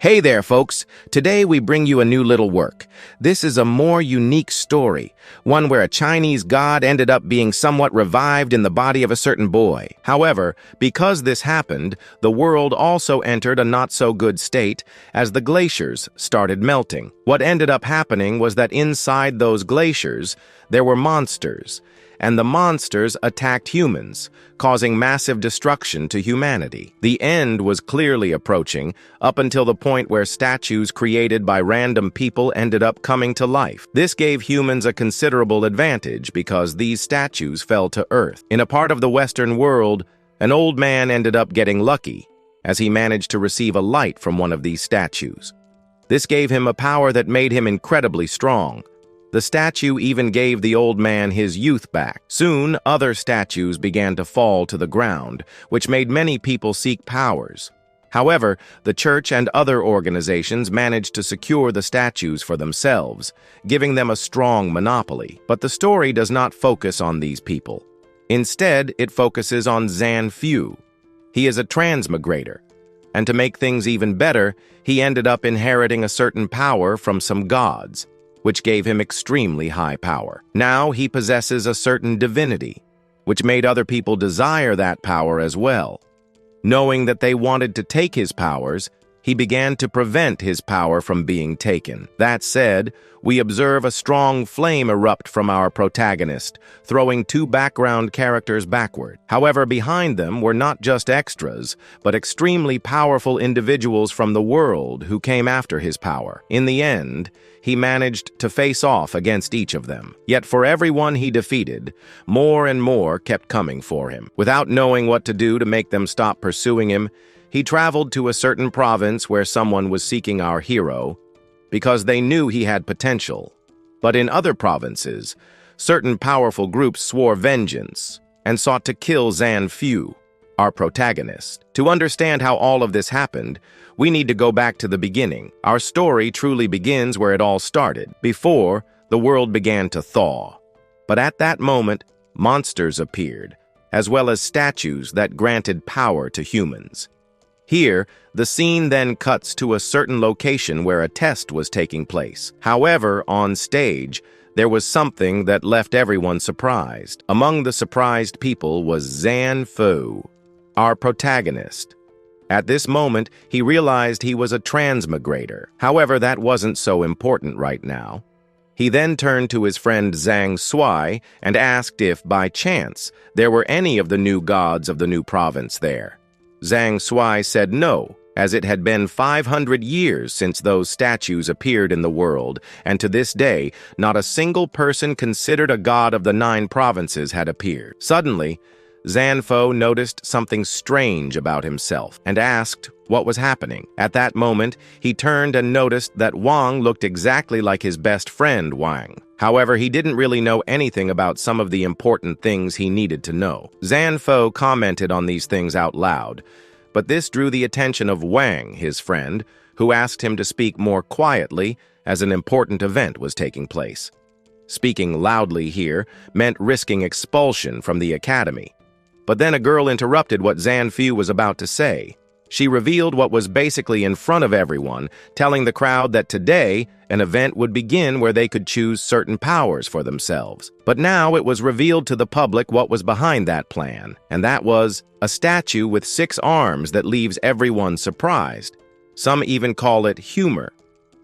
Hey there, folks. Today we bring you a new little work. This is a more unique story, one where a Chinese god ended up being somewhat revived in the body of a certain boy. However, because this happened, the world also entered a not-so-good state as the glaciers started melting. What ended up happening was that inside those glaciers, there were monsters, and the monsters attacked humans, causing massive destruction to humanity. The end was clearly approaching, up until the point where statues created by random people ended up coming to life. This gave humans a considerable advantage because these statues fell to Earth. In a part of the Western world, an old man ended up getting lucky, as he managed to receive a light from one of these statues. This gave him a power that made him incredibly strong. The statue even gave the old man his youth back. Soon, other statues began to fall to the ground, which made many people seek powers. However, the church and other organizations managed to secure the statues for themselves, giving them a strong monopoly. But the story does not focus on these people. Instead, it focuses on Zhao Feiyu. He is a transmigrator, and to make things even better, he ended up inheriting a certain power from some gods, which gave him extremely high power. Now he possesses a certain divinity, which made other people desire that power as well. Knowing that they wanted to take his powers, he began to prevent his power from being taken. That said, we observe a strong flame erupt from our protagonist, throwing two background characters backward. However, behind them were not just extras, but extremely powerful individuals from the world who came after his power. In the end, he managed to face off against each of them. Yet for everyone he defeated, more and more kept coming for him. Without knowing what to do to make them stop pursuing him, he traveled to a certain province where someone was seeking our hero because they knew he had potential. But in other provinces, certain powerful groups swore vengeance and sought to kill Zhao Feiyu, our protagonist. To understand how all of this happened, we need to go back to the beginning. Our story truly begins where it all started, before the world began to thaw. But at that moment, monsters appeared, as well as statues that granted power to humans. Here, the scene then cuts to a certain location where a test was taking place. However, on stage, there was something that left everyone surprised. Among the surprised people was Zhao Feiyu, our protagonist. At this moment, he realized he was a transmigrator. However, that wasn't so important right now. He then turned to his friend Zhang Sui and asked if, by chance, there were any of the new gods of the new province there. Zhang Sui said no, as it had been 500 years since those statues appeared in the world, and to this day, not a single person considered a god of the 9 provinces had appeared. Suddenly, Zhao Feiyu noticed something strange about himself and asked what was happening. At that moment, he turned and noticed that Wang looked exactly like his best friend, Wang. However, he didn't really know anything about some of the important things he needed to know. Zhao Feiyu commented on these things out loud, but this drew the attention of Wang, his friend, who asked him to speak more quietly as an important event was taking place. Speaking loudly here meant risking expulsion from the academy. But then a girl interrupted what Zhao Feiyu was about to say. She revealed what was basically in front of everyone, telling the crowd that today, an event would begin where they could choose certain powers for themselves. But now it was revealed to the public what was behind that plan, and that was a statue with 6 arms that leaves everyone surprised. Some even call it humor.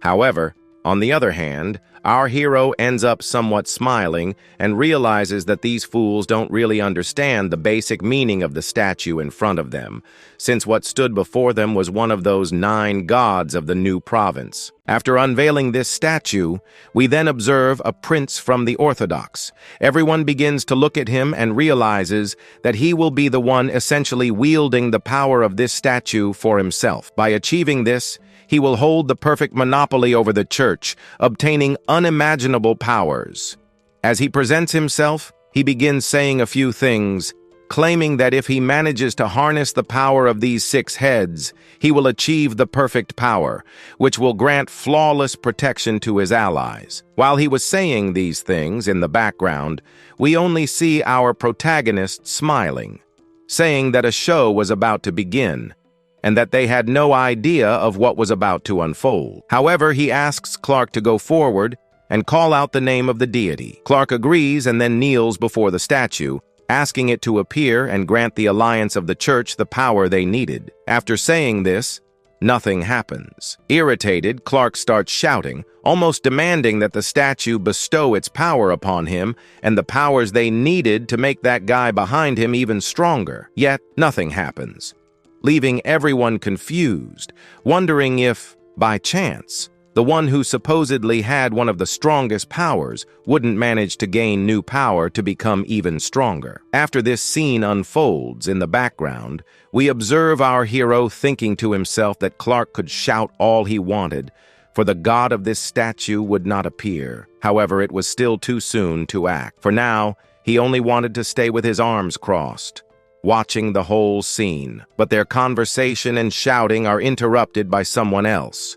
However, on the other hand, our hero ends up somewhat smiling and realizes that these fools don't really understand the basic meaning of the statue in front of them, since what stood before them was one of those 9 gods of the new province. After unveiling this statue, we then observe a prince from the Orthodox. Everyone begins to look at him and realizes that he will be the one essentially wielding the power of this statue for himself. By achieving this, he will hold the perfect monopoly over the church, obtaining unimaginable powers. As he presents himself, he begins saying a few things, claiming that if he manages to harness the power of these 6 heads, he will achieve the perfect power, which will grant flawless protection to his allies. While he was saying these things in the background, we only see our protagonist smiling, saying that a show was about to begin. and that they had no idea of what was about to unfold. However, he asks Clark to go forward and call out the name of the deity. Clark agrees and then kneels before the statue, asking it to appear and grant the alliance of the church the power they needed. After saying this, nothing happens. Irritated, Clark starts shouting, almost demanding that the statue bestow its power upon him and the powers they needed to make that guy behind him even stronger. Yet, nothing happens, leaving everyone confused, wondering if, by chance, the one who supposedly had one of the strongest powers wouldn't manage to gain new power to become even stronger. After this scene unfolds in the background, we observe our hero thinking to himself that Clark could shout all he wanted, for the god of this statue would not appear. However, it was still too soon to act. For now, he only wanted to stay with his arms crossed, watching the whole scene. But their conversation and shouting are interrupted by someone else.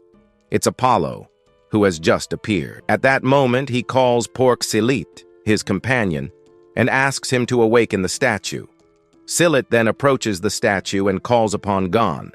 It's Apollo, who has just appeared. At that moment, he calls Pork Silit, his companion, and asks him to awaken the statue. Silit then approaches the statue and calls upon Gon,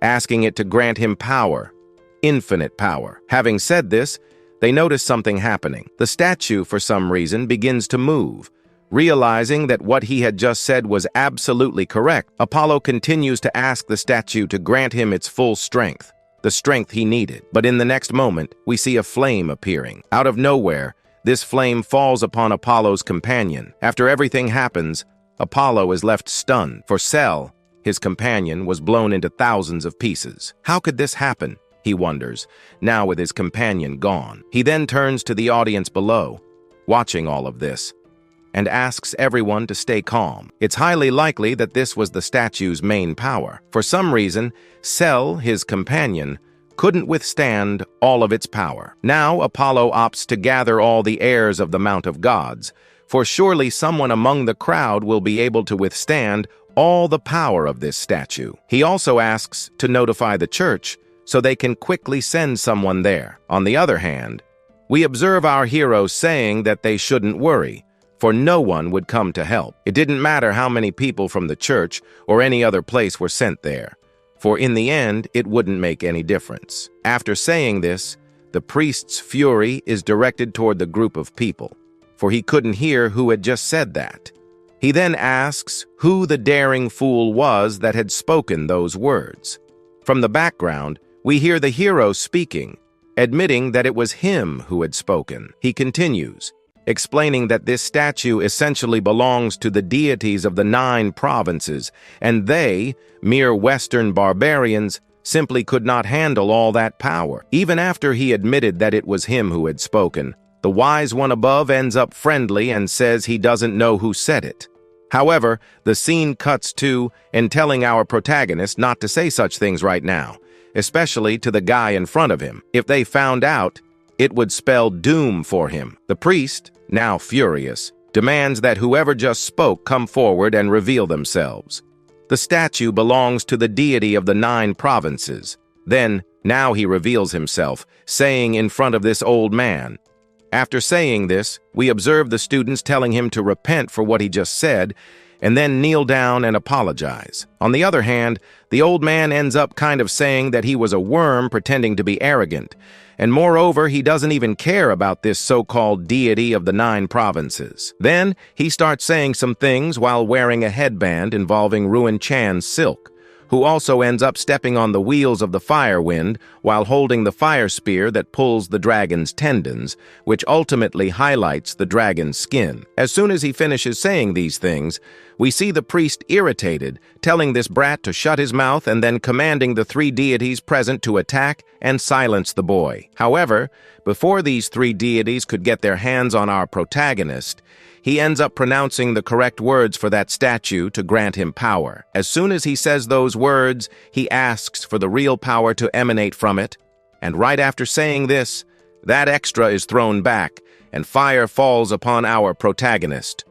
asking it to grant him power, infinite power. Having said this, they notice something happening. The statue, for some reason, begins to move. Realizing that what he had just said was absolutely correct, Apollo continues to ask the statue to grant him its full strength, the strength he needed. But in the next moment, we see a flame appearing. Out of nowhere, this flame falls upon Apollo's companion. After everything happens, Apollo is left stunned, for Cell, his companion, was blown into thousands of pieces. How could this happen, he wonders, now with his companion gone. He then turns to the audience below, watching all of this, and asks everyone to stay calm. It's highly likely that this was the statue's main power. For some reason, Cell, his companion, couldn't withstand all of its power. Now Apollo opts to gather all the heirs of the Mount of Gods, for surely someone among the crowd will be able to withstand all the power of this statue. He also asks to notify the church so they can quickly send someone there. On the other hand, we observe our heroes saying that they shouldn't worry, for no one would come to help. It didn't matter how many people from the church or any other place were sent there, for in the end, it wouldn't make any difference. After saying this, the priest's fury is directed toward the group of people, for he couldn't hear who had just said that. He then asks who the daring fool was that had spoken those words. From the background, we hear the hero speaking, admitting that it was him who had spoken. He continues, explaining that this statue essentially belongs to the deities of the 9 provinces, and they, mere Western barbarians, simply could not handle all that power. Even after he admitted that it was him who had spoken, the wise one above ends up friendly and says he doesn't know who said it. However, the scene cuts to and telling our protagonist not to say such things right now, especially to the guy in front of him. If they found out, it would spell doom for him. The priest, now furious, demands that whoever just spoke come forward and reveal themselves. The statue belongs to the deity of the 9 provinces. Then, now he reveals himself, saying in front of this old man. After saying this, we observe the students telling him to repent for what he just said, and then kneel down and apologize. On the other hand, the old man ends up kind of saying that he was a worm pretending to be arrogant, and moreover, he doesn't even care about this so-called deity of the 9 provinces. Then, he starts saying some things while wearing a headband involving Ruin Chan's silk, who also ends up stepping on the wheels of the fire wind while holding the fire spear that pulls the dragon's tendons, which ultimately highlights the dragon's skin. As soon as he finishes saying these things, we see the priest irritated, telling this brat to shut his mouth and then commanding the 3 deities present to attack and silence the boy. However, before these 3 deities could get their hands on our protagonist, he ends up pronouncing the correct words for that statue to grant him power. As soon as he says those words, he asks for the real power to emanate from it, and right after saying this, that extra is thrown back, and fire falls upon our protagonist.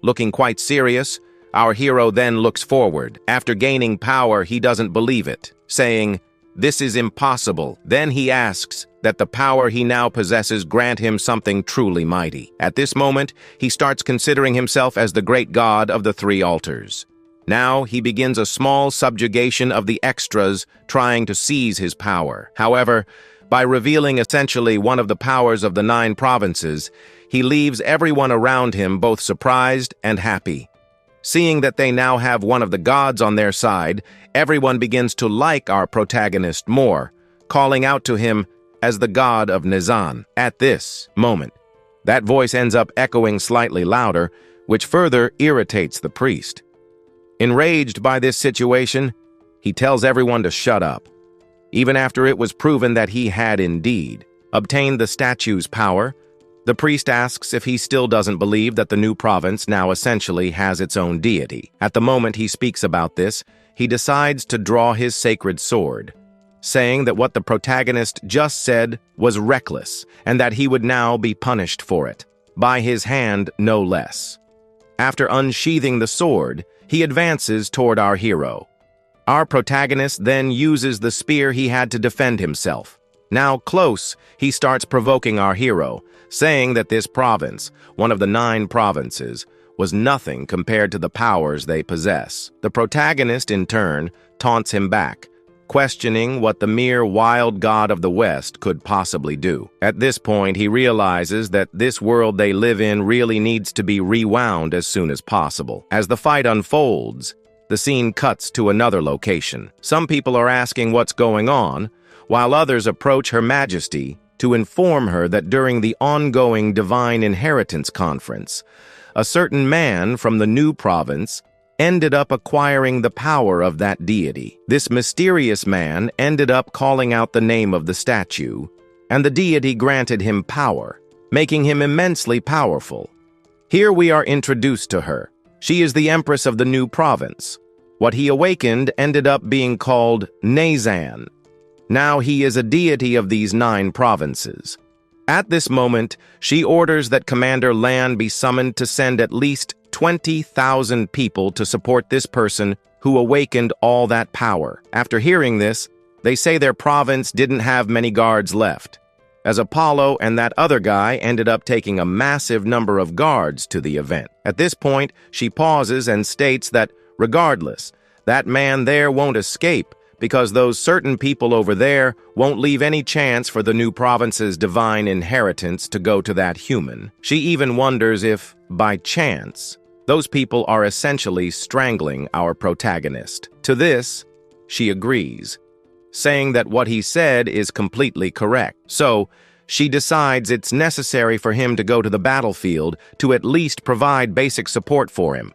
Looking quite serious, our hero then looks forward. After gaining power, he doesn't believe it, saying, "This is impossible." Then he asks that the power he now possesses grant him something truly mighty. At this moment, he starts considering himself as the great god of the 3 altars. Now he begins a small subjugation of the extras, trying to seize his power. However, by revealing essentially one of the powers of the 9 provinces, he leaves everyone around him both surprised and happy. Seeing that they now have one of the gods on their side, everyone begins to like our protagonist more, calling out to him as the god of Nizan. At this moment, that voice ends up echoing slightly louder, which further irritates the priest. Enraged by this situation, he tells everyone to shut up. Even after it was proven that he had indeed obtained the statue's power, the priest asks if he still doesn't believe that the new province now essentially has its own deity. At the moment he speaks about this, he decides to draw his sacred sword, saying that what the protagonist just said was reckless and that he would now be punished for it, by his hand no less. After unsheathing the sword, he advances toward our hero. Our protagonist then uses the spear he had to defend himself. Now close, he starts provoking our hero, saying that this province, one of the 9 provinces, was nothing compared to the powers they possess. The protagonist, in turn, taunts him back, questioning what the mere wild god of the West could possibly do. At this point, he realizes that this world they live in really needs to be rewound as soon as possible. As the fight unfolds, the scene cuts to another location. Some people are asking what's going on, while others approach Her Majesty to inform her that during the ongoing Divine Inheritance Conference, a certain man from the new province ended up acquiring the power of that deity. This mysterious man ended up calling out the name of the statue, and the deity granted him power, making him immensely powerful. Here we are introduced to her. She is the Empress of the new province. What he awakened ended up being called Nazan. Now he is a deity of these 9 provinces. At this moment, she orders that Commander Lan be summoned to send at least 20,000 people to support this person who awakened all that power. After hearing this, they say their province didn't have many guards left, as Apollo and that other guy ended up taking a massive number of guards to the event. At this point, she pauses and states that, regardless, that man there won't escape because those certain people over there won't leave any chance for the new province's divine inheritance to go to that human. She even wonders if, by chance, those people are essentially strangling our protagonist. To this, she agrees, saying that what he said is completely correct. So, she decides it's necessary for him to go to the battlefield to at least provide basic support for him.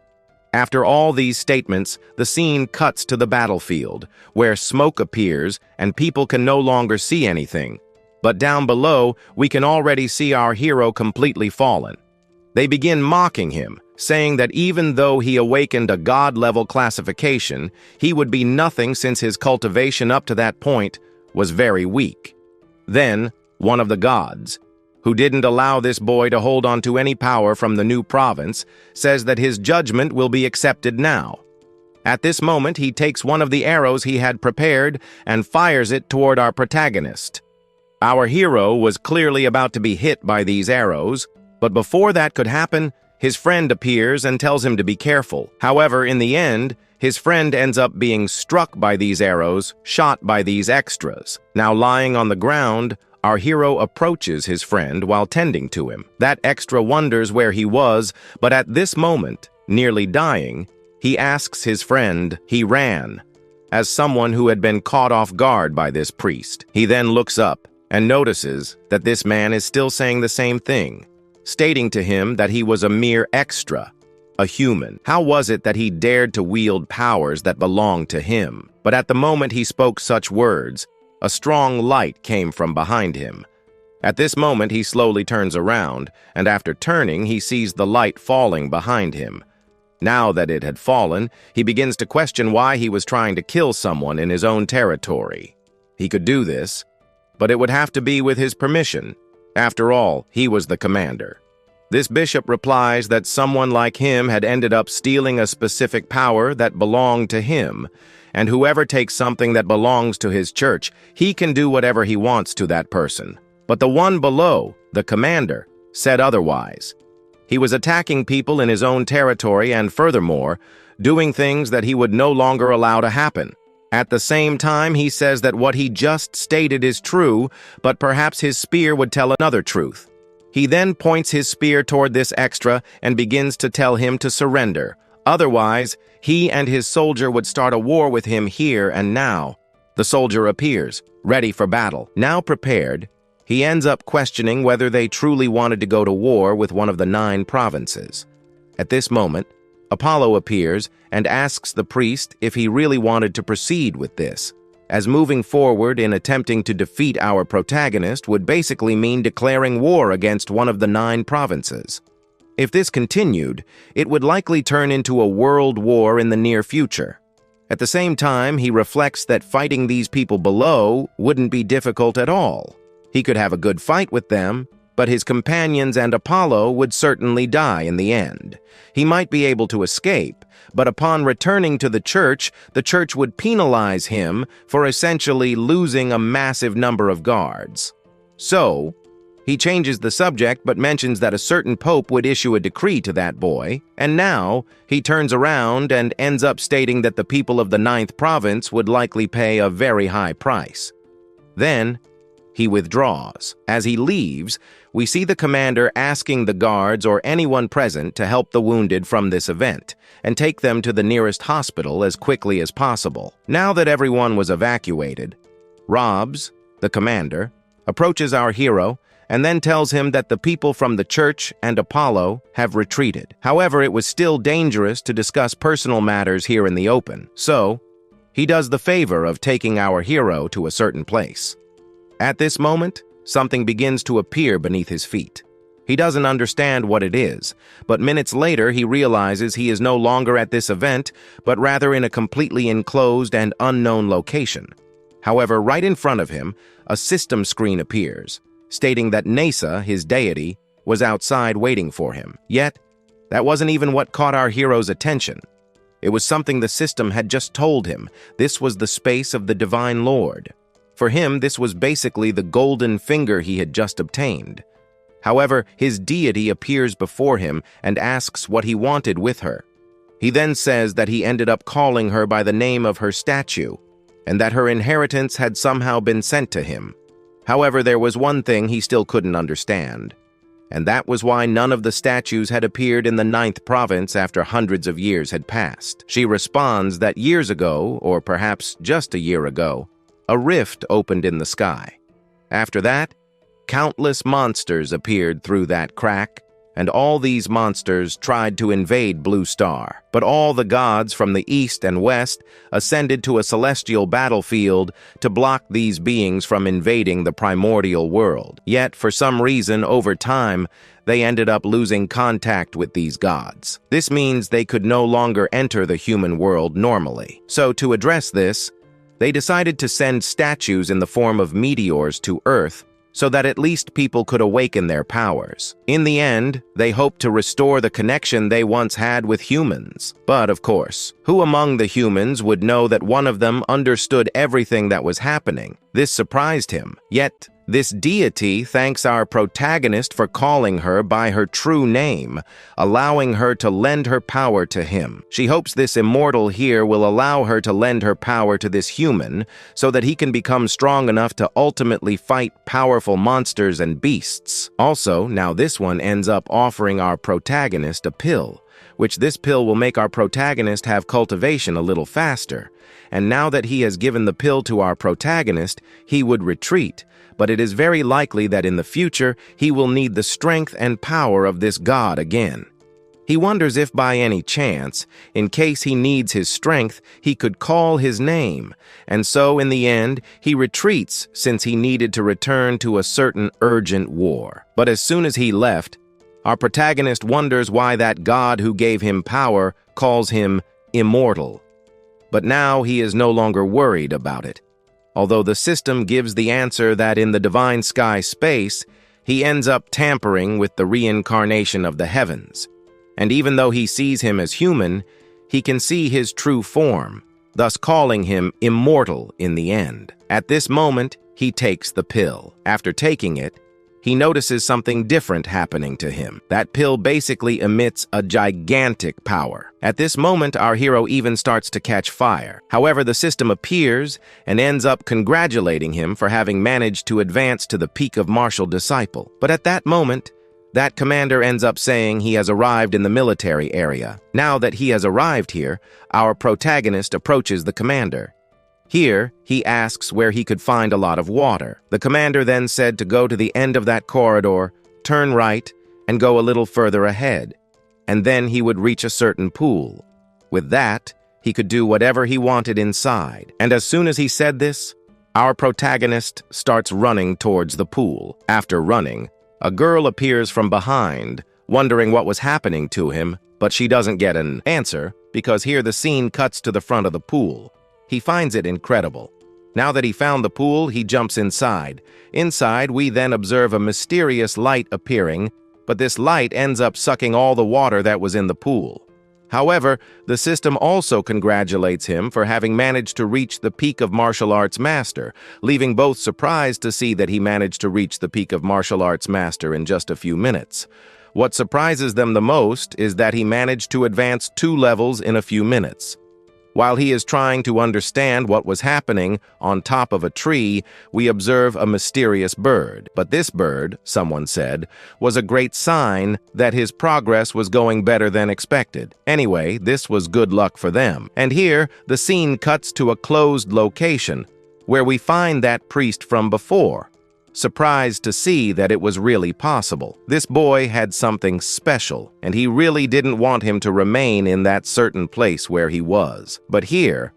After all these statements, the scene cuts to the battlefield, where smoke appears and people can no longer see anything. But down below, we can already see our hero completely fallen. They begin mocking him, saying that even though he awakened a god-level classification, he would be nothing since his cultivation up to that point was very weak. Then, one of the gods, who didn't allow this boy to hold on to any power from the new province, says that his judgment will be accepted now. At this moment, he takes one of the arrows he had prepared and fires it toward our protagonist. Our hero was clearly about to be hit by these arrows, but before that could happen, his friend appears and tells him to be careful. However, in the end, his friend ends up being struck by these arrows, shot by these extras. Now lying on the ground, our hero approaches his friend while tending to him. That extra wonders where he was, but at this moment, nearly dying, he asks his friend, he ran, as someone who had been caught off guard by this priest. He then looks up and notices that this man is still saying the same thing, stating to him that he was a mere extra, a human. How was it that he dared to wield powers that belonged to him? But at the moment he spoke such words, a strong light came from behind him. At this moment, he slowly turns around, and after turning, he sees the light falling behind him. Now that it had fallen, he begins to question why he was trying to kill someone in his own territory. He could do this, but it would have to be with his permission. After all, he was the commander. This bishop replies that someone like him had ended up stealing a specific power that belonged to him, and whoever takes something that belongs to his church, he can do whatever he wants to that person. But the one below, the commander, said otherwise. He was attacking people in his own territory and furthermore, doing things that he would no longer allow to happen. At the same time, he says that what he just stated is true, but perhaps his spear would tell another truth. He then points his spear toward this extra and begins to tell him to surrender. Otherwise, he and his soldier would start a war with him here and now. The soldier appears, ready for battle. Now prepared, he ends up questioning whether they truly wanted to go to war with one of the 9 provinces. At this moment, Apollo appears and asks the priest if he really wanted to proceed with this, as moving forward in attempting to defeat our protagonist would basically mean declaring war against one of the 9 provinces. If this continued, it would likely turn into a world war in the near future. At the same time, he reflects that fighting these people below wouldn't be difficult at all. He could have a good fight with them, but his companions and Apollo would certainly die in the end. He might be able to escape, but upon returning to the church would penalize him for essentially losing a massive number of guards. So, he changes the subject but mentions that a certain pope would issue a decree to that boy, and now he turns around and ends up stating that the people of the 9th province would likely pay a very high price. Then, he withdraws. As he leaves, we see the commander asking the guards or anyone present to help the wounded from this event and take them to the nearest hospital as quickly as possible. Now that everyone was evacuated, Robs, the commander, approaches our hero and then tells him that the people from the church and Apollo have retreated. However, it was still dangerous to discuss personal matters here in the open, so he does the favor of taking our hero to a certain place. At this moment, something begins to appear beneath his feet. He doesn't understand what it is, but minutes later he realizes he is no longer at this event, but rather in a completely enclosed and unknown location. However, right in front of him, a system screen appears, stating that Nasa, his deity, was outside waiting for him. Yet, that wasn't even what caught our hero's attention. It was something the system had just told him. This was the space of the Divine Lord. For him, this was basically the golden finger he had just obtained. However, his deity appears before him and asks what he wanted with her. He then says that he ended up calling her by the name of her statue, and that her inheritance had somehow been sent to him. However, there was one thing he still couldn't understand, and that was why none of the statues had appeared in the 9th province after hundreds of years had passed. She responds that years ago, or perhaps just a year ago, a rift opened in the sky. After that, countless monsters appeared through that crack, and all these monsters tried to invade Blue Star. But all the gods from the east and west ascended to a celestial battlefield to block these beings from invading the primordial world. Yet, for some reason, over time, they ended up losing contact with these gods. This means they could no longer enter the human world normally. So, to address this, they decided to send statues in the form of meteors to Earth so that at least people could awaken their powers. In the end, they hoped to restore the connection they once had with humans. But, of course, who among the humans would know that one of them understood everything that was happening? This surprised him. Yet, this deity thanks our protagonist for calling her by her true name, allowing her to lend her power to him. She hopes this immortal here will allow her to lend her power to this human so that he can become strong enough to ultimately fight powerful monsters and beasts. Also, now this one ends up offering our protagonist a pill, which this pill will make our protagonist have cultivation a little faster. And now that he has given the pill to our protagonist, he would retreat. But it is very likely that in the future, he will need the strength and power of this god again. He wonders if by any chance, in case he needs his strength, he could call his name, and so in the end, he retreats since he needed to return to a certain urgent war. But as soon as he left, our protagonist wonders why that god who gave him power calls him immortal. But now he is no longer worried about it. Although the system gives the answer that in the divine sky space, he ends up tampering with the reincarnation of the heavens. And even though he sees him as human, he can see his true form, thus calling him immortal in the end. At this moment, he takes the pill. After taking it, he notices something different happening to him. That pill basically emits a gigantic power. At this moment, our hero even starts to catch fire. However, the system appears and ends up congratulating him for having managed to advance to the peak of martial disciple. But at that moment, that commander ends up saying he has arrived in the military area. Now that he has arrived here, our protagonist approaches the commander. Here, he asks where he could find a lot of water. The commander then said to go to the end of that corridor, turn right, and go a little further ahead. And then he would reach a certain pool. With that, he could do whatever he wanted inside. And as soon as he said this, our protagonist starts running towards the pool. After running, a girl appears from behind, wondering what was happening to him, but she doesn't get an answer because here the scene cuts to the front of the pool. He finds it incredible. Now that he found the pool, he jumps inside. Inside, we then observe a mysterious light appearing, but this light ends up sucking all the water that was in the pool. However, the system also congratulates him for having managed to reach the peak of martial arts master, leaving both surprised to see that he managed to reach the peak of martial arts master in just a few minutes. What surprises them the most is that he managed to advance 2 levels in a few minutes. While he is trying to understand what was happening on top of a tree, we observe a mysterious bird. But this bird, someone said, was a great sign that his progress was going better than expected. Anyway, this was good luck for them. And here, the scene cuts to a closed location, where we find that priest from before, surprised to see that it was really possible. This boy had something special, and he really didn't want him to remain in that certain place where he was. But here,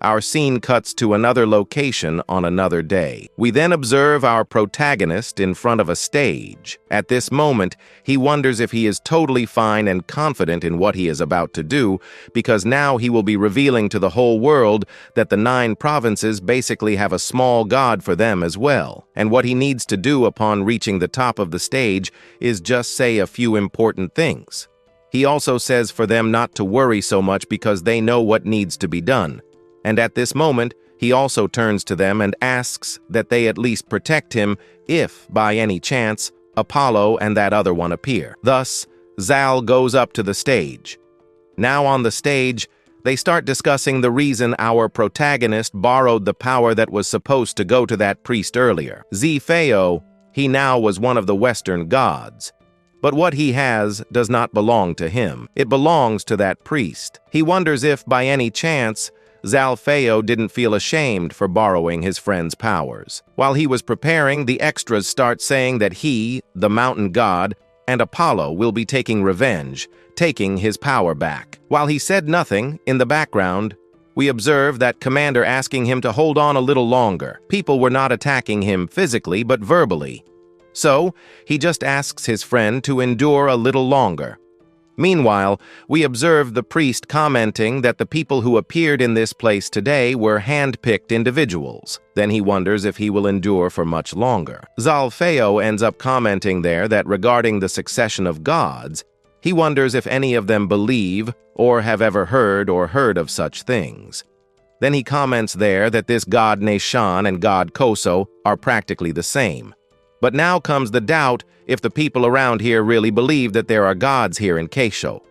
our scene cuts to another location on another day. We then observe our protagonist in front of a stage. At this moment, he wonders if he is totally fine and confident in what he is about to do, because now he will be revealing to the whole world that the 9 provinces basically have a small god for them as well. And what he needs to do upon reaching the top of the stage is just say a few important things. He also says for them not to worry so much because they know what needs to be done. And at this moment, he also turns to them and asks that they at least protect him if, by any chance, Apollo and that other one appear. Thus, Zhao goes up to the stage. Now on the stage, they start discussing the reason our protagonist borrowed the power that was supposed to go to that priest earlier. Zhao Feiyu, he now was one of the Western gods. But what he has does not belong to him. It belongs to that priest. He wonders if, by any chance, Zhao Feiyu didn't feel ashamed for borrowing his friend's powers. While he was preparing, the extras start saying that he, the mountain god, and Apollo will be taking revenge, taking his power back. While he said nothing, in the background, we observe that commander asking him to hold on a little longer. People were not attacking him physically, but verbally. So, he just asks his friend to endure a little longer. Meanwhile, we observe the priest commenting that the people who appeared in this place today were hand-picked individuals. Then he wonders if he will endure for much longer. Zhao Feiyu ends up commenting there that regarding the succession of gods, he wonders if any of them believe or have ever heard of such things. Then he comments there that this god Neishan and god Koso are practically the same. But now comes the doubt if the people around here really believe that there are gods here in Keisho.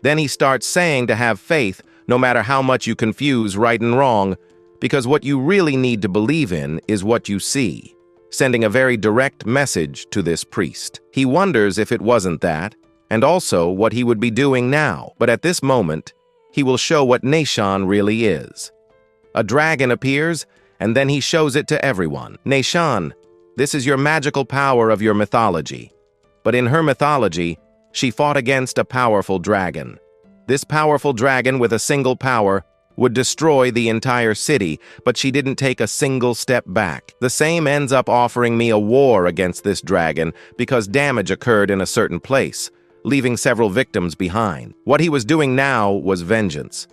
Then he starts saying to have faith no matter how much you confuse right and wrong, because what you really need to believe in is what you see, sending a very direct message to this priest. He wonders if it wasn't that, and also what he would be doing now. But at this moment, he will show what Neishan really is. A dragon appears, and then he shows it to everyone. Neishan, this is your magical power of your mythology. But in her mythology, she fought against a powerful dragon. This powerful dragon with a single power would destroy the entire city, but she didn't take a single step back. The same ends up offering me a war against this dragon because damage occurred in a certain place, leaving several victims behind. What he was doing now was vengeance.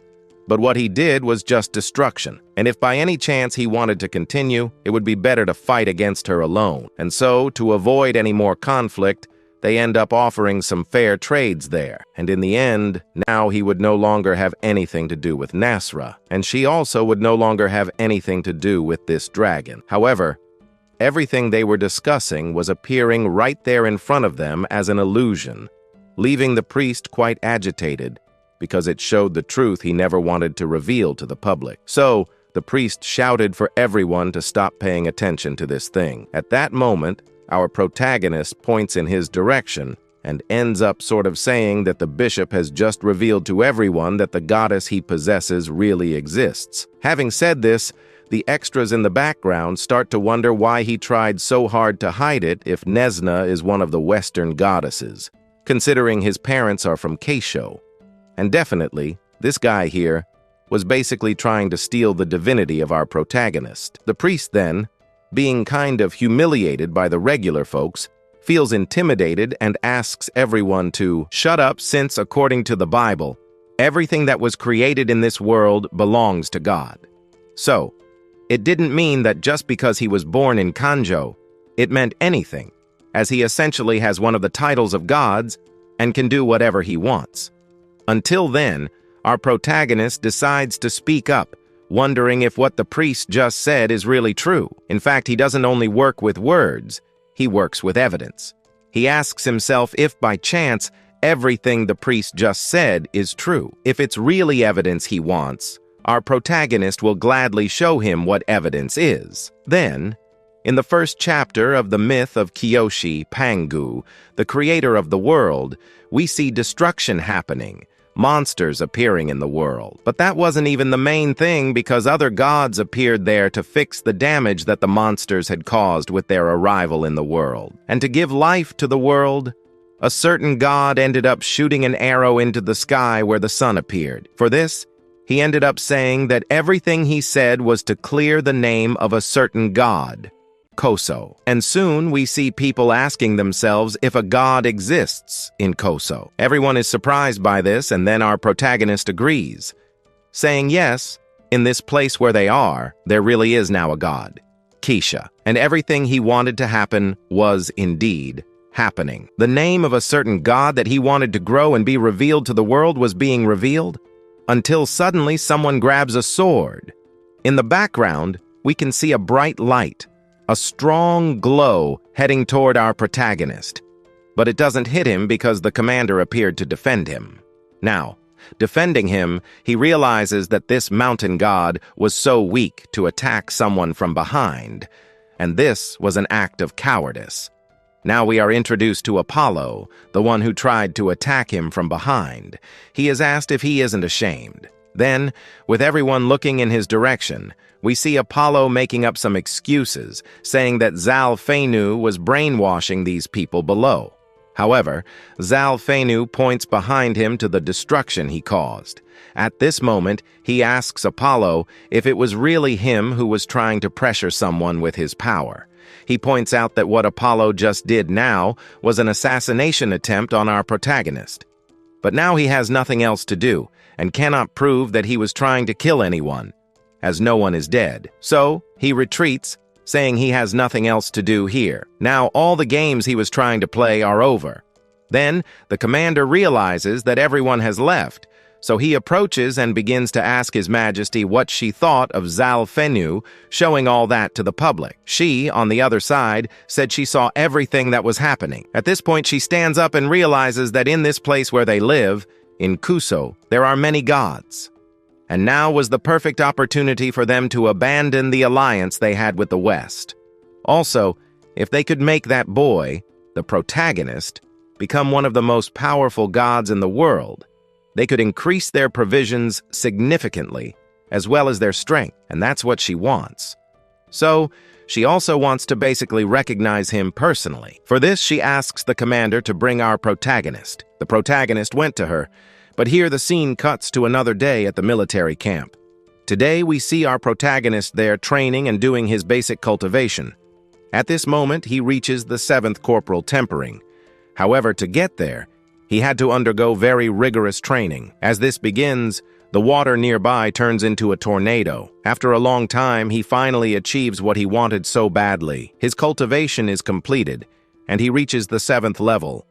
But what he did was just destruction, and if by any chance he wanted to continue, it would be better to fight against her alone. And so, to avoid any more conflict, they end up offering some fair trades there. And in the end, now he would no longer have anything to do with Nasra, and she also would no longer have anything to do with this dragon. However, everything they were discussing was appearing right there in front of them as an illusion, leaving the priest quite agitated because it showed the truth he never wanted to reveal to the public. So, the priest shouted for everyone to stop paying attention to this thing. At that moment, our protagonist points in his direction and ends up sort of saying that the bishop has just revealed to everyone that the goddess he possesses really exists. Having said this, the extras in the background start to wonder why he tried so hard to hide it if Nesna is one of the Western goddesses, considering his parents are from Keisho. And definitely, this guy here was basically trying to steal the divinity of our protagonist. The priest then, being kind of humiliated by the regular folks, feels intimidated and asks everyone to shut up since, according to the Bible, everything that was created in this world belongs to God. So, it didn't mean that just because he was born in Kanjo, it meant anything, as he essentially has one of the titles of gods and can do whatever he wants. Until then, our protagonist decides to speak up, wondering if what the priest just said is really true. In fact, he doesn't only work with words, he works with evidence. He asks himself if by chance everything the priest just said is true. If it's really evidence he wants, our protagonist will gladly show him what evidence is. Then, in the first chapter of the myth of Kyoshi Pangu, the creator of the world, we see destruction happening, monsters appearing in the world. But that wasn't even the main thing because other gods appeared there to fix the damage that the monsters had caused with their arrival in the world. And to give life to the world, a certain god ended up shooting an arrow into the sky where the sun appeared. For this, he ended up saying that everything he said was to clear the name of a certain god, Koso. And soon we see people asking themselves if a god exists in Koso. Everyone is surprised by this, and then our protagonist agrees, saying yes, in this place where they are, there really is now a god, Keisha. And everything he wanted to happen was indeed happening. The name of a certain god that he wanted to grow and be revealed to the world was being revealed, until suddenly someone grabs a sword. In the background, we can see a bright light, a strong glow heading toward our protagonist. But it doesn't hit him because the commander appeared to defend him. Now, defending him, he realizes that this mountain god was so weak to attack someone from behind, and this was an act of cowardice. Now we are introduced to Apollo, the one who tried to attack him from behind. He is asked if he isn't ashamed. Then, with everyone looking in his direction, we see Apollo making up some excuses, saying that Zhao Feiyu was brainwashing these people below. However, Zhao Feiyu points behind him to the destruction he caused. At this moment, he asks Apollo if it was really him who was trying to pressure someone with his power. He points out that what Apollo just did now was an assassination attempt on our protagonist. But now he has nothing else to do, and cannot prove that he was trying to kill anyone, as no one is dead. So, he retreats, saying he has nothing else to do here. Now, all the games he was trying to play are over. Then, the commander realizes that everyone has left, so he approaches and begins to ask His Majesty what she thought of Zhao Feiyu, showing all that to the public. She, on the other side, said she saw everything that was happening. At this point, she stands up and realizes that in this place where they live, in Kuso, there are many gods. And now was the perfect opportunity for them to abandon the alliance they had with the West. Also, if they could make that boy, the protagonist, become one of the most powerful gods in the world, they could increase their provisions significantly, as well as their strength, and that's what she wants. So, she also wants to basically recognize him personally. For this, she asks the commander to bring our protagonist. The protagonist went to her, but here the scene cuts to another day at the military camp. Today, we see our protagonist there training and doing his basic cultivation. At this moment, he reaches the 7th corporal tempering. However, to get there, he had to undergo very rigorous training. As this begins, the water nearby turns into a tornado. After a long time, he finally achieves what he wanted so badly. His cultivation is completed, and he reaches the 7th level.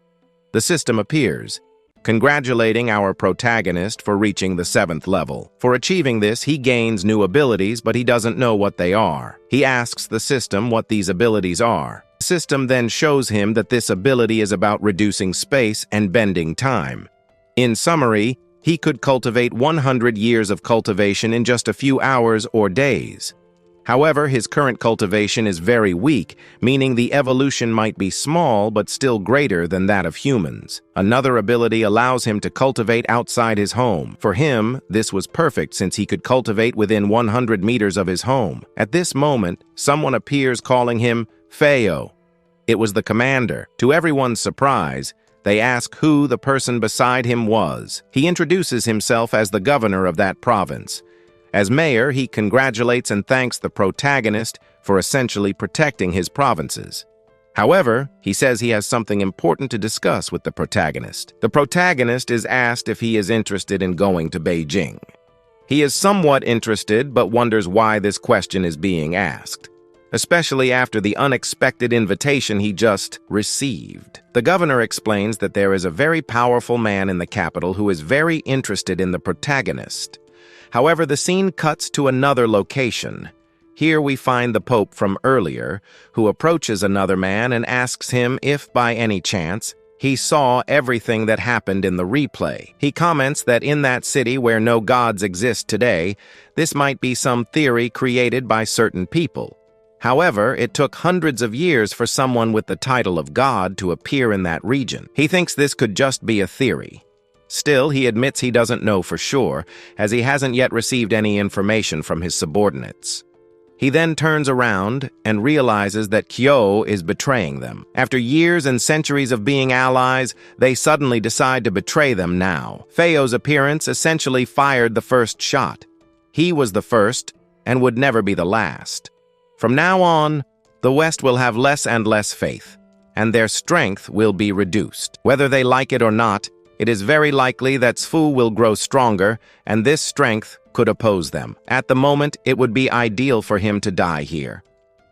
The system appears. congratulating our protagonist for reaching the 7th level. For achieving this, he gains new abilities, but he doesn't know what they are. He asks the system what these abilities are. The system then shows him that this ability is about reducing space and bending time. In summary, he could cultivate 100 years of cultivation in just a few hours or days. However, his current cultivation is very weak, meaning the evolution might be small but still greater than that of humans. Another ability allows him to cultivate outside his home. For him, this was perfect since he could cultivate within 100 meters of his home. At this moment, someone appears calling him Feiyu. It was the commander. To everyone's surprise, they ask who the person beside him was. He introduces himself as the governor of that province. As mayor, he congratulates and thanks the protagonist for essentially protecting his provinces. However, he says he has something important to discuss with the protagonist. The protagonist is asked if he is interested in going to Beijing. He is somewhat interested, but wonders why this question is being asked, especially after the unexpected invitation he just received. The governor explains that there is a very powerful man in the capital who is very interested in the protagonist. However, the scene cuts to another location. Here we find the Pope from earlier, who approaches another man and asks him if, by any chance, he saw everything that happened in the replay. He comments that in that city where no gods exist today, this might be some theory created by certain people. However, it took hundreds of years for someone with the title of God to appear in that region. He thinks this could just be a theory. Still, he admits he doesn't know for sure, as he hasn't yet received any information from his subordinates. He then turns around and realizes that Kyo is betraying them. After years and centuries of being allies, they suddenly decide to betray them now. Feiyu's appearance essentially fired the first shot. He was the first and would never be the last. From now on, the West will have less and less faith, and their strength will be reduced. Whether they like it or not, it is very likely that Zfu will grow stronger, and this strength could oppose them. At the moment, it would be ideal for him to die here.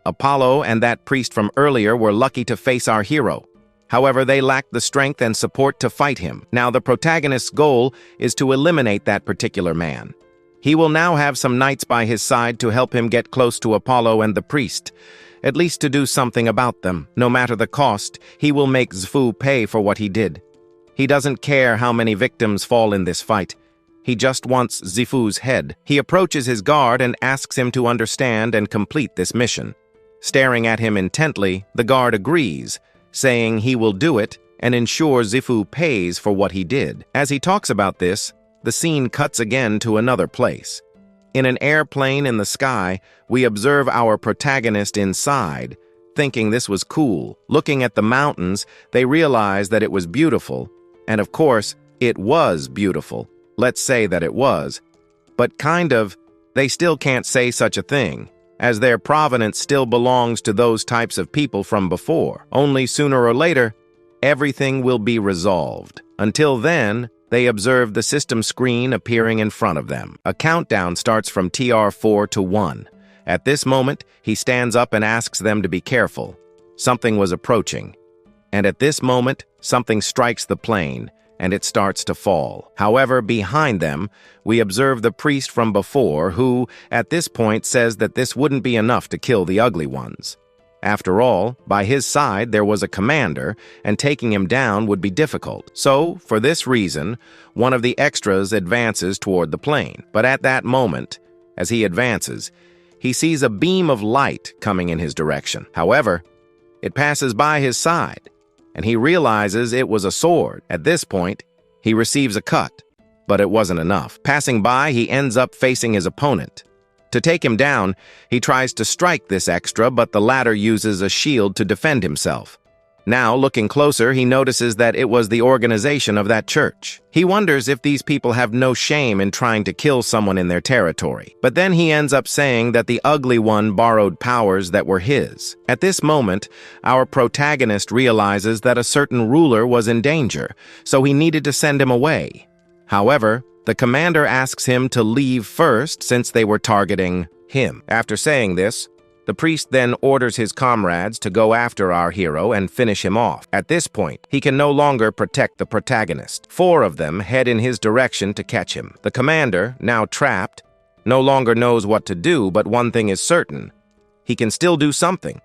Apollo and that priest from earlier were lucky to face our hero. However, they lacked the strength and support to fight him. Now, the protagonist's goal is to eliminate that particular man. He will now have some knights by his side to help him get close to Apollo and the priest, at least to do something about them. No matter the cost, he will make Zfu pay for what he did. He doesn't care how many victims fall in this fight. He just wants Zifu's head. He approaches his guard and asks him to understand and complete this mission. Staring at him intently, the guard agrees, saying he will do it and ensure Zfu pays for what he did. As he talks about this, the scene cuts again to another place. In an airplane in the sky, we observe our protagonist inside, thinking this was cool. Looking at the mountains, they realize that it was beautiful. And of course, it was beautiful. Let's say that it was. But kind of, they still can't say such a thing, as their provenance still belongs to those types of people from before. Only sooner or later, everything will be resolved. Until then, they observe the system screen appearing in front of them. A countdown starts from TR4 to 1. At this moment, he stands up and asks them to be careful. Something was approaching. And at this moment, something strikes the plane, and it starts to fall. However, behind them, we observe the priest from before who, at this point, says that this wouldn't be enough to kill the ugly ones. After all, by his side there was a commander, and taking him down would be difficult. So, for this reason, one of the extras advances toward the plane. But at that moment, as he advances, he sees a beam of light coming in his direction. However, it passes by his side, and he realizes it was a sword. At this point, he receives a cut, but it wasn't enough. Passing by, he ends up facing his opponent. To take him down, he tries to strike this extra, but the latter uses a shield to defend himself. Now, looking closer, he notices that it was the organization of that church. He wonders if these people have no shame in trying to kill someone in their territory. But then he ends up saying that the ugly one borrowed powers that were his. At this moment, our protagonist realizes that a certain ruler was in danger, so he needed to send him away. However, the commander asks him to leave first since they were targeting him. After saying this, The priest then orders his comrades to go after our hero and finish him off. At this point, he can no longer protect the protagonist. 4 of them head in his direction to catch him. The commander, now trapped, no longer knows what to do, but one thing is certain: he can still do something.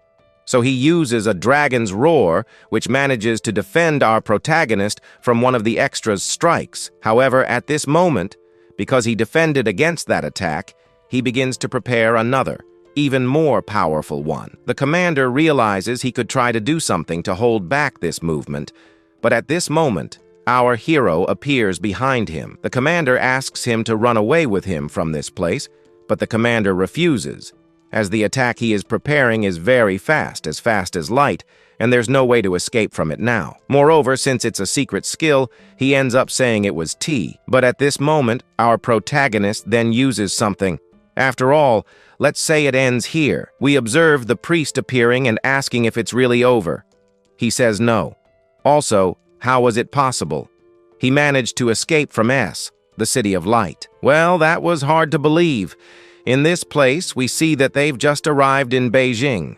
So he uses a dragon's roar, which manages to defend our protagonist from one of the extra's strikes. However, at this moment, because he defended against that attack, he begins to prepare another, even more powerful one. The commander realizes he could try to do something to hold back this movement, but at this moment, our hero appears behind him. The commander asks him to run away with him from this place, but the commander refuses, as the attack he is preparing is very fast as light, and there's no way to escape from it now. Moreover, since it's a secret skill, he ends up saying it was T. But at this moment, our protagonist then uses something. After all, let's say it ends here. We observe the priest appearing and asking if it's really over. He says no. Also, how was it possible? He managed to escape from S, the City of Light. Well, that was hard to believe. In this place, we see that they've just arrived in Beijing.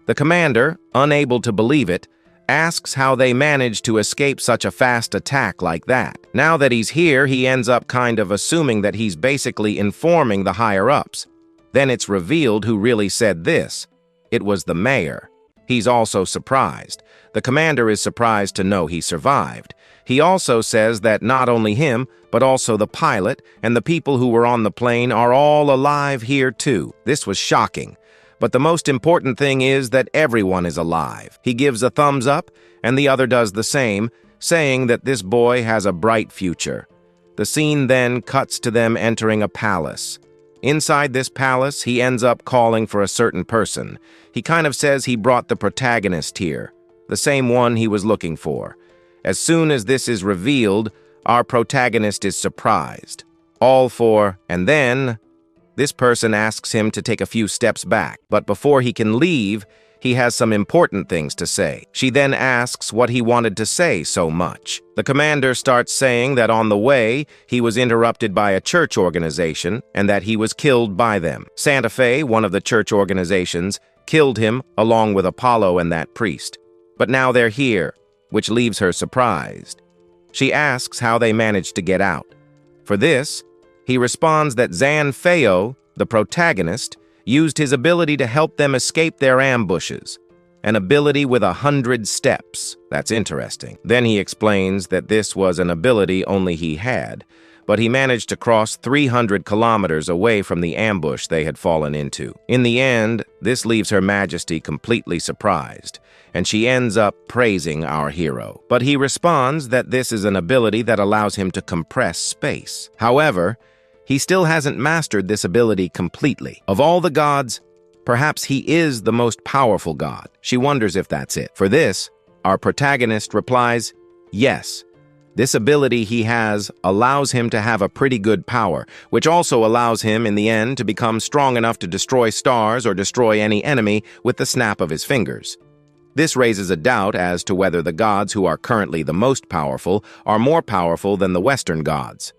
The commander, unable to believe it, asks how they managed to escape such a fast attack like that. Now that he's here, he ends up kind of assuming that he's basically informing the higher-ups. Then it's revealed who really said this. It was the mayor. He's also surprised. The commander is surprised to know he survived. He also says that not only him, but also the pilot and the people who were on the plane are all alive here too. This was shocking. But the most important thing is that everyone is alive. He gives a thumbs up, and the other does the same, saying that this boy has a bright future. The scene then cuts to them entering a palace. Inside this palace, he ends up calling for a certain person. He kind of says he brought the protagonist here, the same one he was looking for. As soon as this is revealed, our protagonist is surprised. And then this person asks him to take a few steps back, but before he can leave, he has some important things to say. She then asks what he wanted to say so much. The commander starts saying that on the way, he was interrupted by a church organization and that he was killed by them. Santa Fe, one of the church organizations, killed him along with Apollo and that priest. But now they're here, which leaves her surprised. She asks how they managed to get out. For this, he responds that Zhao Feiyu, the protagonist, used his ability to help them escape their ambushes, an ability with 100 steps. That's interesting. Then he explains that this was an ability only he had, but he managed to cross 300 kilometers away from the ambush they had fallen into. In the end, this leaves Her Majesty completely surprised, and she ends up praising our hero. But he responds that this is an ability that allows him to compress space. However, he still hasn't mastered this ability completely. Of all the gods, perhaps he is the most powerful god. She wonders if that's it. For this, our protagonist replies, yes. This ability he has allows him to have a pretty good power, which also allows him in the end to become strong enough to destroy stars or destroy any enemy with the snap of his fingers. This raises a doubt as to whether the gods who are currently the most powerful are more powerful than the Western gods.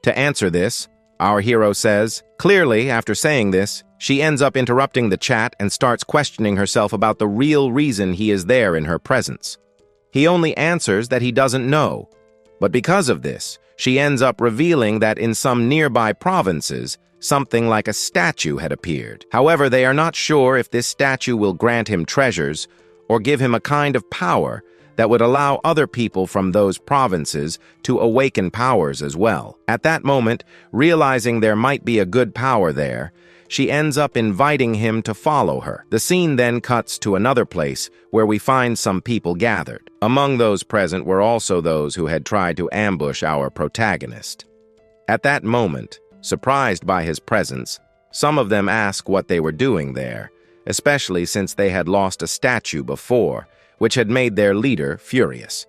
To answer this, our hero says, clearly, after saying this, she ends up interrupting the chat and starts questioning herself about the real reason he is there in her presence. He only answers that he doesn't know, but because of this, she ends up revealing that in some nearby provinces, something like a statue had appeared. However, they are not sure if this statue will grant him treasures or give him a kind of power that would allow other people from those provinces to awaken powers as well. At that moment, realizing there might be a good power there, she ends up inviting him to follow her. The scene then cuts to another place where we find some people gathered. Among those present were also those who had tried to ambush our protagonist. At that moment, surprised by his presence, some of them ask what they were doing there, especially since they had lost a statue before, which had made their leader furious.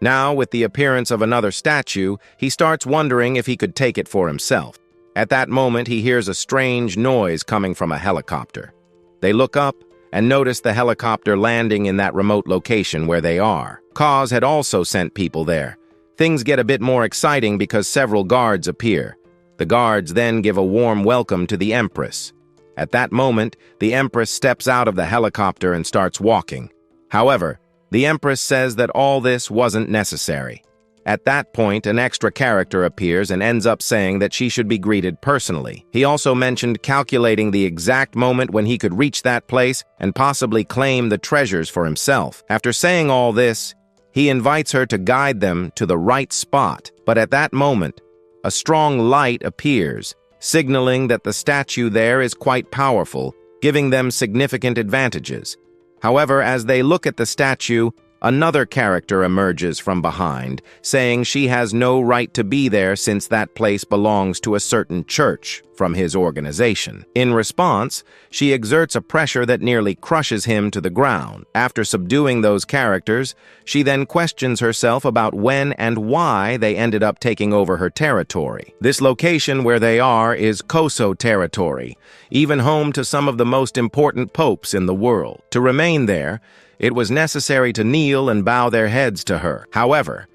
Now, with the appearance of another statue, he starts wondering if he could take it for himself. At that moment, he hears a strange noise coming from a helicopter. They look up and notice the helicopter landing in that remote location where they are. Cause had also sent people there. Things get a bit more exciting because several guards appear. The guards then give a warm welcome to the Empress. At that moment, the Empress steps out of the helicopter and starts walking. However, the Empress says that all this wasn't necessary. At that point, an extra character appears and ends up saying that she should be greeted personally. He also mentioned calculating the exact moment when he could reach that place and possibly claim the treasures for himself. After saying all this, he invites her to guide them to the right spot, but at that moment, a strong light appears, signaling that the statue there is quite powerful, giving them significant advantages. However, as they look at the statue, another character emerges from behind, saying she has no right to be there since that place belongs to a certain church from his organization. In response, she exerts a pressure that nearly crushes him to the ground. After subduing those characters, she then questions herself about when and why they ended up taking over her territory. This location where they are is Koso territory, even home to some of the most important popes in the world. To remain there, it was necessary to kneel and bow their heads to her. However,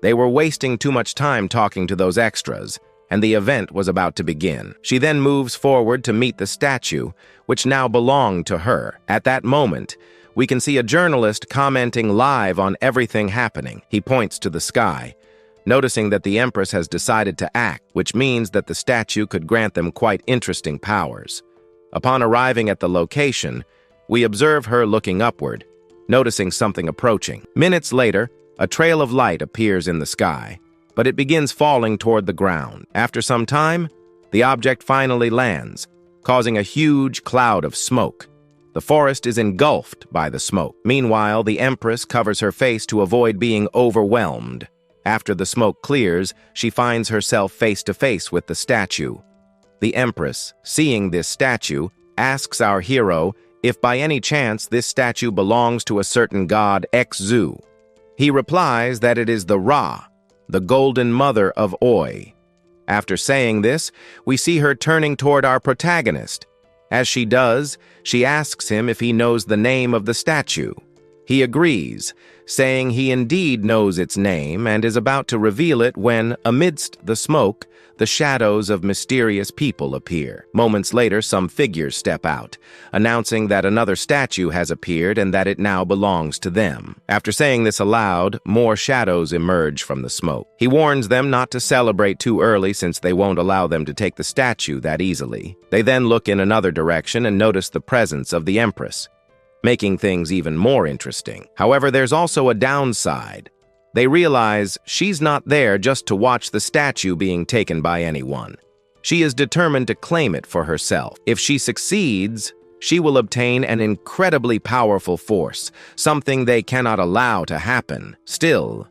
they were wasting too much time talking to those extras, and the event was about to begin. She then moves forward to meet the statue, which now belonged to her. At that moment, we can see a journalist commenting live on everything happening. He points to the sky, noticing that the Empress has decided to act, which means that the statue could grant them quite interesting powers. Upon arriving at the location, we observe her looking upward, noticing something approaching. Minutes later, a trail of light appears in the sky, but it begins falling toward the ground. After some time, the object finally lands, causing a huge cloud of smoke. The forest is engulfed by the smoke. Meanwhile, the Empress covers her face to avoid being overwhelmed. After the smoke clears, she finds herself face to face with the statue. The Empress, seeing this statue, asks our hero if by any chance this statue belongs to a certain god Xu. He replies that it is the Ra, the golden mother of Oi. After saying this, we see her turning toward our protagonist. As she does, she asks him if he knows the name of the statue. He agrees, saying he indeed knows its name and is about to reveal it when, amidst the smoke, the shadows of mysterious people appear. Moments later, some figures step out, announcing that another statue has appeared and that it now belongs to them. After saying this aloud, more shadows emerge from the smoke. He warns them not to celebrate too early since they won't allow them to take the statue that easily. They then look in another direction and notice the presence of the Empress, making things even more interesting. However, there's also a downside. They realize she's not there just to watch the statue being taken by anyone. She is determined to claim it for herself. If she succeeds, she will obtain an incredibly powerful force, something they cannot allow to happen. Still,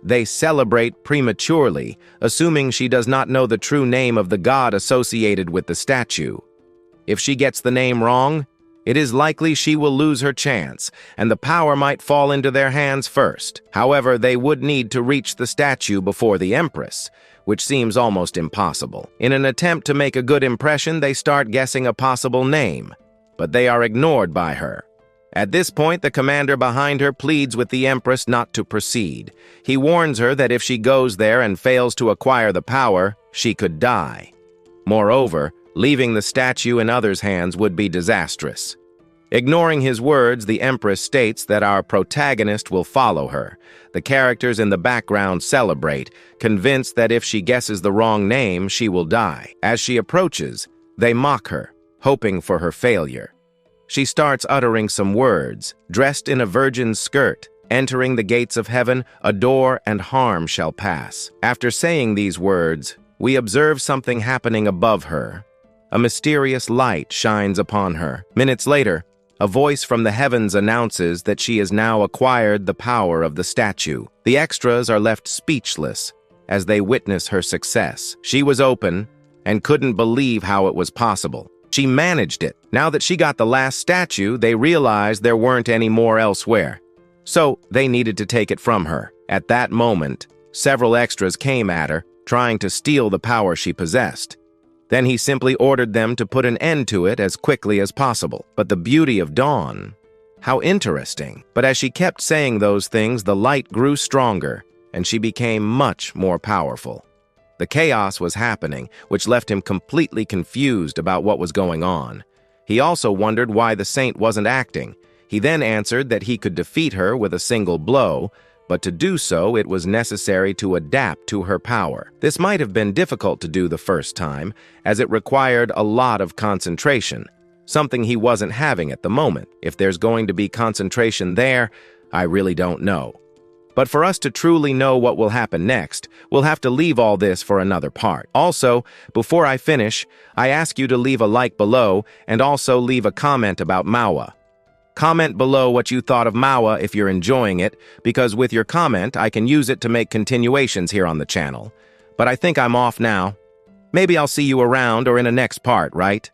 they celebrate prematurely, assuming she does not know the true name of the god associated with the statue. If she gets the name wrong, it is likely she will lose her chance, and the power might fall into their hands first. However, they would need to reach the statue before the Empress, which seems almost impossible. In an attempt to make a good impression, they start guessing a possible name, but they are ignored by her. At this point, the commander behind her pleads with the Empress not to proceed. He warns her that if she goes there and fails to acquire the power, she could die. Moreover, leaving the statue in others' hands would be disastrous. Ignoring his words, the Empress states that our protagonist will follow her. The characters in the background celebrate, convinced that if she guesses the wrong name, she will die. As she approaches, they mock her, hoping for her failure. She starts uttering some words, dressed in a virgin's skirt, entering the gates of heaven, adore and harm shall pass. After saying these words, we observe something happening above her. A mysterious light shines upon her. Minutes later, a voice from the heavens announces that she has now acquired the power of the statue. The extras are left speechless as they witness her success. She was open and couldn't believe how it was possible. She managed it. Now that she got the last statue, they realized there weren't any more elsewhere. So they needed to take it from her. At that moment, several extras came at her, trying to steal the power she possessed. Then he simply ordered them to put an end to it as quickly as possible. But the beauty of dawn, how interesting. But as she kept saying those things, the light grew stronger, and she became much more powerful. The chaos was happening, which left him completely confused about what was going on. He also wondered why the saint wasn't acting. He then answered that he could defeat her with a single blow, but to do so it was necessary to adapt to her power. This might have been difficult to do the first time, as it required a lot of concentration, something he wasn't having at the moment. If there's going to be concentration there, I really don't know. But for us to truly know what will happen next, we'll have to leave all this for another part. Also, before I finish, I ask you to leave a like below and also leave a comment about Manhwa. Comment below what you thought of Manhwa if you're enjoying it, because with your comment, I can use it to make continuations here on the channel. But I think I'm off now. Maybe I'll see you around or in a next part, right?